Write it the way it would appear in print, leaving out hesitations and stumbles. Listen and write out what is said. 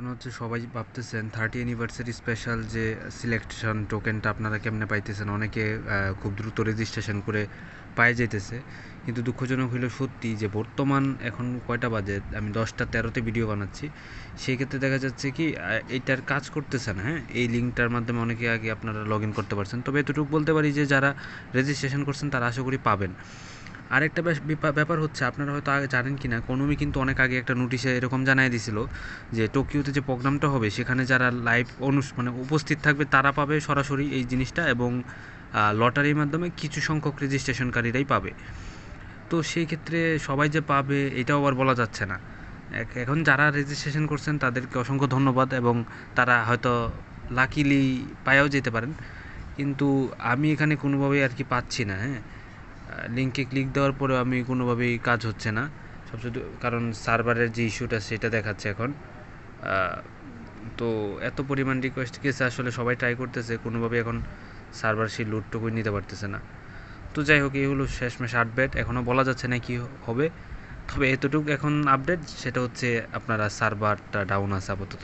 কারণ হচ্ছে সবাই ভাবতেছেন 30 অ্যানিভার্সারি স্পেশাল যে সিলেকশন টোকেনটা আপনারা কেমনে পাইতেছেন, অনেকে খুব দ্রুত রেজিস্ট্রেশন করে পায়ে যেতেছে। কিন্তু দুঃখজনক হইল সত্যি যে বর্তমান এখন কয়টা বাজে, আমি 10টা 13তে ভিডিও বানাচ্ছি, সেই ক্ষেত্রে দেখা যাচ্ছে কি এইটার কাজ করতেছে না। হ্যাঁ, এই লিঙ্কটার মাধ্যমে অনেকে আগে আপনারা লগ ইন করতে পারছেন, তবে এতটুকু বলতে পারি যে যারা রেজিস্ট্রেশন করছেন তারা আশা করি পাবেন। আরেকটা ব্যাপার হচ্ছে, আপনারা হয়তো আগে জানেন কি না, কোনোমি কিন্তু অনেক আগে একটা নোটিশে এরকম জানাই দিছিল যে টোকিওতে যে প্রোগ্রামটা হবে সেখানে যারা লাইভ মানে উপস্থিত থাকবে তারা পাবে সরাসরি এই জিনিসটা, এবং লটারির মাধ্যমে কিছু সংখ্যক রেজিস্ট্রেশনকারীরাই পাবে। তো সেই ক্ষেত্রে সবাই যে পাবে এটাও আবার বলা যাচ্ছে না। এখন যারা রেজিস্ট্রেশন করছেন তাদেরকে অসংখ্য ধন্যবাদ, এবং তারা হয়তো লাকিলি পায়াও যেতে পারেন, কিন্তু আমি এখানে কোনোভাবেই আর কি পাচ্ছি না। হ্যাঁ, লিঙ্কে ক্লিক দেওয়ার পরেও আমি কোনোভাবেই কাজ হচ্ছে না। সবচেয়ে কারণ সার্ভারের যে ইস্যুটা সেটা দেখাচ্ছে এখন। তো এত পরিমাণ রিকোয়েস্ট গেছে, আসলে সবাই ট্রাই করতেছে, কোনোভাবেই এখন সার্ভার সেই লোডটুকুই নিতে পারতেছে না। তো যাই হোক, এই হলো শেষমেশ আপডেট, এখনও বলা যাচ্ছে না কি হবে, তবে এতটুকু এখন আপডেট, সেটা হচ্ছে আপনারা সার্ভারটা ডাউন আছে আপাতত।